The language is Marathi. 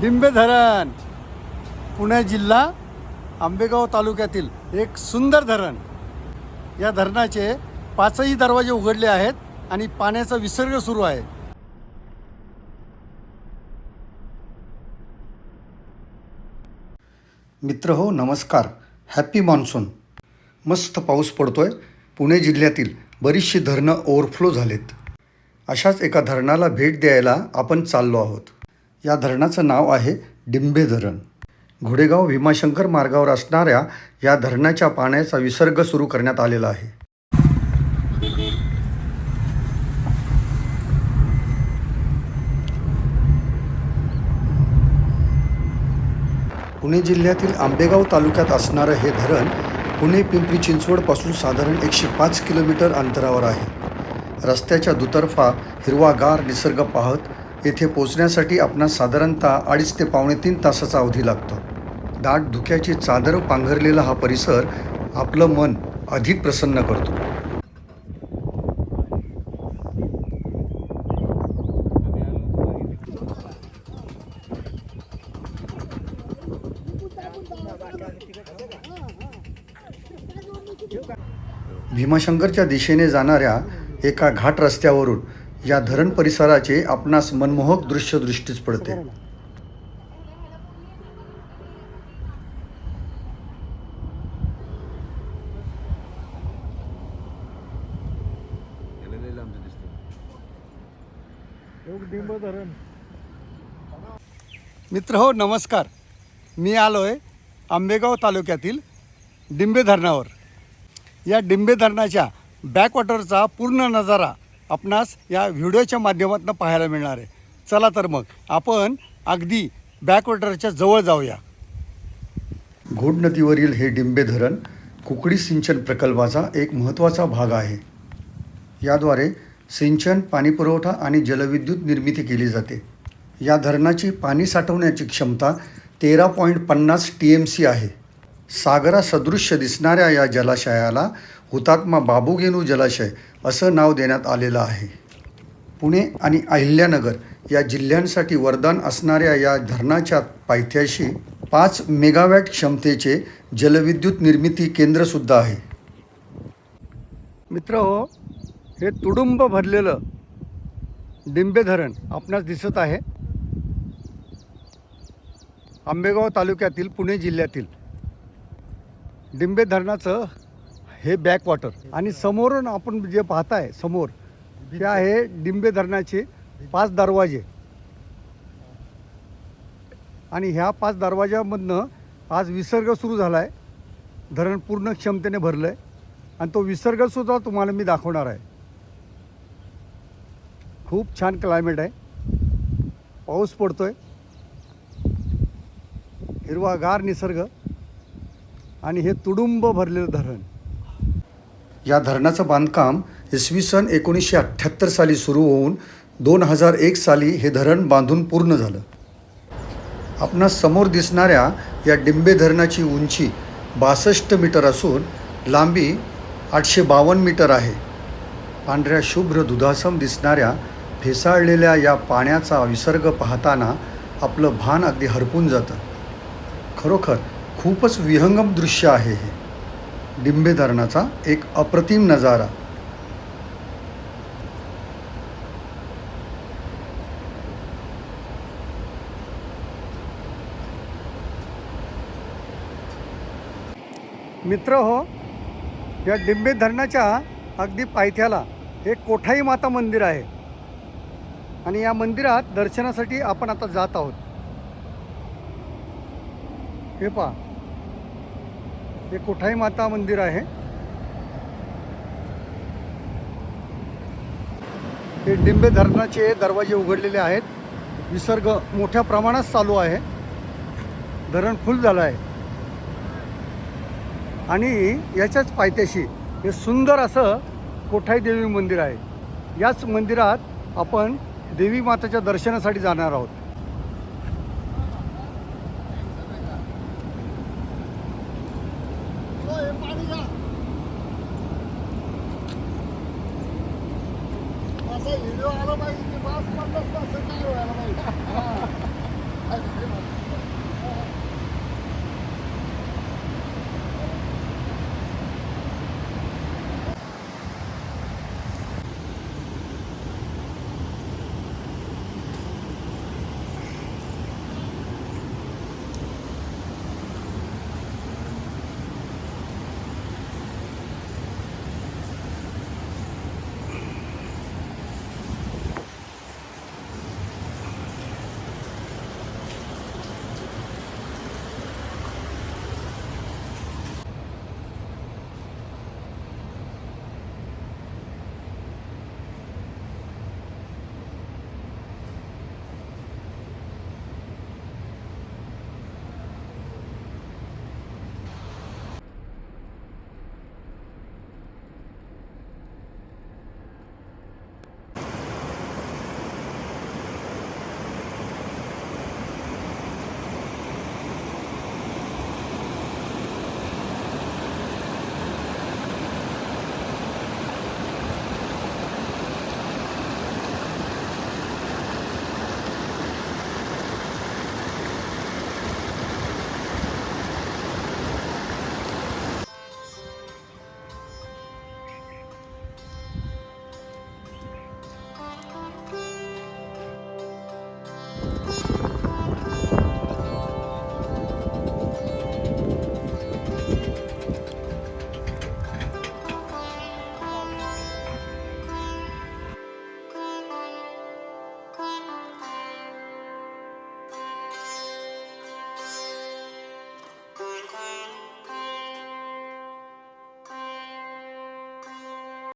डिंबे धरण पुणे जिल्हा आंबेगाव तालुक्यातील एक सुंदर धरण। या धरणाचे 5ही दरवाजे उघडले आहेत आणि पाण्याचा विसर्ग सुरू आहे। मित्रहो नमस्कार, हॅपी मान्सून। मस्त पाऊस पडतोय। पुणे जिल्ह्यातील बरीचशी धरणं ओव्हरफ्लो झालेत। अशाच एका धरणाला भेट द्यायला आपण चाललो आहोत। या धरणाचं नाव आहे डिंबे धरण। घोडेगाव भीमाशंकर मार्गावर असणाऱ्या या धरणाच्या पाण्याचा विसर्ग सुरू करण्यात आलेला आहे। पुणे जिल्ह्यातील आंबेगाव तालुक्यात असणारं हे धरण पुणे पिंपरी चिंचवडपासून साधारण 105 किलोमीटर अंतरावर आहे। रस्त्याच्या दुतर्फा हिरवागार निसर्ग पाहत येथे पोहोचण्यासाठी आपणास साधारणतः 2.5 ते पावणे 3 तासाचा अवधी लागतो। दाट धुक्याची चादर पांघरलेला हा परिसर आपलं मन अधिक प्रसन्न करतो। भीमाशंकरच्या दिशेने जाणाऱ्या एका घाट रस्त्यावरून या धरण परिसराचे आपणास मनमोहक दृश्य दृष्टीस पडते। मित्रहो नमस्कार, मी आलोय आंबेगाव तालुक्यातील डिंबे धरणावर। या डिंबे धरणाच्या बॅकवॉटरचा पूर्ण नजारा आपणास या व्हिडिओच्या माध्यमातून पाहायला मिळणार आहे। चला तर मग आपण अगदी बॅकवॉटरच्या जवळ जाऊया। घोड नदीवरील हे डिंबे धरण कुकडी सिंचन प्रकल्पाचा एक महत्त्वाचा भाग आहे। याद्वारे सिंचन, पाणीपुरवठा आणि जलविद्युत निर्मिती केली जाते। या धरणाची पाणी साठवण्याची क्षमता 13.50 TMC आहे। सागरासदृश्य दिसणाऱ्या या जलाशयाला हुतात्मा बाबूगेनू जलाशय असं नाव देण्यात आलेलं आहे। पुणे आणि अहिल्यानगर या जिल्ह्यांसाठी वरदान असणाऱ्या या धरणाच्या पायथ्याशी 5 मेगावॅट क्षमतेचे जलविद्युत निर्मिती केंद्रसुद्धा आहे। मित्रहो, हे तुडुंब भरलेलं डिंबे धरण आपणास दिसत आहे। आंबेगाव तालुक्यातील पुणे जिल्ह्यातील डिंबे धरणाचं हे बॅकवॉटर आणि समोरून आपण जे पाहताय समोर ते आहे डिंबे धरणाचे 5 दरवाजे। आणि ह्या 5 दरवाजामधनं आज विसर्ग सुरू झाला आहे। धरण पूर्ण क्षमतेने भरलं आहे आणि तो विसर्गसुद्धा तुम्हाला मी दाखवणार आहे। खूप छान क्लायमेट आहे, पाऊस पडतोय, हिरवागार निसर्ग आणि हे तुडुंब भरलेलं धरण। या धरणाचं बांधकाम इसवी सन 1978 साली सुरू होऊन 2001 साली हे धरण बांधून पूर्ण झालं। आपणास समोर दिसणाऱ्या या डिंबे धरणाची उंची 62 मीटर असून लांबी 852 मीटर आहे। पांढऱ्या शुभ्र दुधासम दिसणाऱ्या फेसाळलेल्या या पाण्याचा विसर्ग पाहताना आपलं भान अगदी हरपून जातं। खरोखर खूपच विहंगम दृश्य आहे हे डिंबे धरणाचा एक अप्रतिम नजारा। मित्रहो, या डिंबे धरणाच्या अगदी पायथ्याला एक कोठाई माता मंदिर आहे आणि या मंदिरात दर्शनासाठी आपण आता जात आहोत। हे पहा, हे कोठाई माता मंदिर आहे। हे डिंबे धरणाचे दरवाजे उघडलेले आहेत। विसर्ग मोठ्या प्रमाणात चालू आहे। धरण फुल झालं आहे आणि याच्याच पायथ्याशी हे सुंदर असं कोठाई देवी मंदिर आहे। याच मंदिरात आपण देवी माताच्या दर्शनासाठी जाणार आहोत।